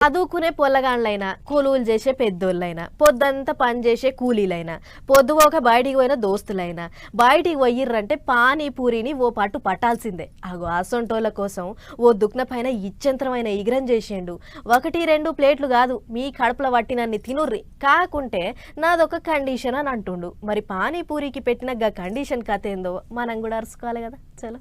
చదువుకునే పొల్లగాండ్లైనా, కొలువులు చేసే పెద్దోళ్ళైనా, పొద్దంతా పని చేసే కూలీలైనా, పొద్దుపోక బయటికి పోయిన దోస్తులైనా, బయటికి పోయిర్రంటే పానీపూరిని ఓ పట్టు పట్టాల్సిందే. అగో అసొంటోళ్ళ కోసం ఓ దుక్న పైన ఇచ్చంత్రమైన ఇగ్రం చేసిండు. 1-2 ప్లేట్లు కాదు, మీ కడుపులో పట్టినన్ని తినుర్రి, కాకుంటే నాదొక కండిషన్ అని అంటుండు. మరి పానీపూరికి పెట్టిన గా కండిషన్ కథ ఏందో మనం కూడా అరుసుకోవాలి కదా. చలో.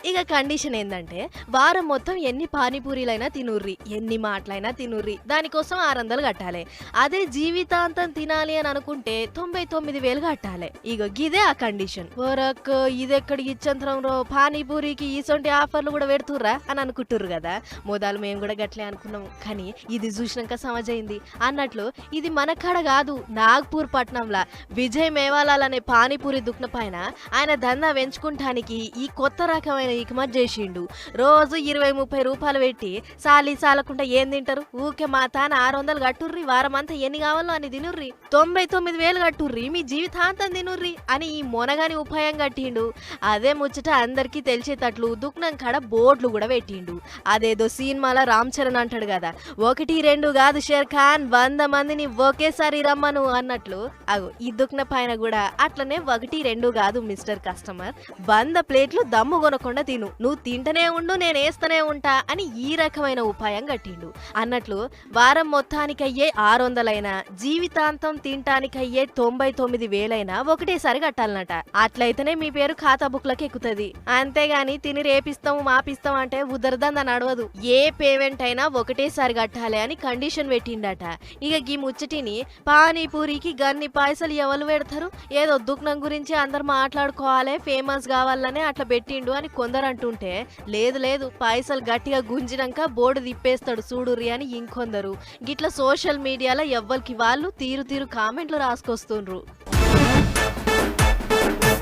ఇక కండిషన్ ఏందంటే, వారం మొత్తం ఎన్ని పానీపూరీలైనా తినుర్రి, ఎన్ని మాటలైనా తినుర్రి, దానికోసం 600 కట్టాలి. అదే జీవితాంతం తినాలి అని అనుకుంటే 99,000 కట్టాలి. ఇగో గిదే ఆ కండిషన్. ఓరక్ ఇదెక్కడికి ఇచ్చంతరం రో, పానీపూరికి ఈసొంటి ఆఫర్లు కూడా పెడుతుర్రా అని అనుకుంటుర్రు కదా. మొదలు మేము కూడా గట్లే అనుకున్నాం, కానీ ఇది చూసినాక సమజైంది. అన్నట్లు ఇది మన కాడ కాదు, నాగ్పూర్ పట్నంలా విజయ్ మేవాలాల్ అనే పానీపూరి దుక్న పైన ఆయన దందా పెంచుకుంటానికి ఈ కొత్త రకమైన ఇకమత్ చేసిండు. రోజు 20-30 రూపాయలు పెట్టి సాలకుండా ఏం తింటారు? ఊకే మా తాన 600 కట్టుర్రి, వారమంతా ఎన్ని కావాలో అని తినుర్రి, 99,000 కట్టుర్రి, మీ జీవితాంతం తినుర్రి అని ఈ మొనగాని ఉపాయం కట్టిండు. అదే ముచ్చట అందరికీ తెలిసేటట్లు దుక్నం కాడ బోర్డులు కూడా పెట్టిండు. అదేదో సినిమాలో రామ్ చరణ్ అంటాడు కదా, 1-2 కాదు షేర్ ఖాన్, 100 మందిని ఒకేసారి రమ్మను అన్నట్లు. అగో ఈ దుక్న పైన కూడా అట్లనే 1-2 కాదు మిస్టర్ కస్టమర్, 100 ప్లేట్లు దమ్ము కొనకుండా తిను, నువ్వు తింటనే ఉండు, నేను వేస్తనే ఉంటా అని ఈ రకమైన ఉపాయం కట్టిండు. అన్నట్లు వారం మొత్తానికి అయ్యే 600 జీవితాంతం తింటానికయ్యే 99,000 ఒకటేసారి కట్టాలన్నట. అట్లయితేనే మీ పేరు ఖాతా బుక్లకి ఎక్కుతుంది. అంతేగాని తిని రేపిస్తాం మాపిస్తాం అంటే ఉదరదంద నడవదు. ఏ పేమెంట్ అయినా ఒకటేసారి కట్టాలి అని కండిషన్ పెట్టిండట. ఇక గీ ముచ్చటిని పానీపూరికి గన్ని పైసలు ఎవరు పెడతారు, ఏదో దుక్నం గురించి అందరు మాట్లాడుకోవాలి, ఫేమస్ కావాలనే అట్లా పెట్టిండు అని కొందరు అంటుంటే, లేదు పైసలు గట్టిగా గుంజినాక బోర్డు తిప్పేస్తాడు చూడుర్రి అని ఇంకొందరు. గిట్ల సోషల్ మీడియాలో ఎవ్వరికి వాళ్ళు తీరు కామెంట్లు రాసుకొస్తుండ్రు.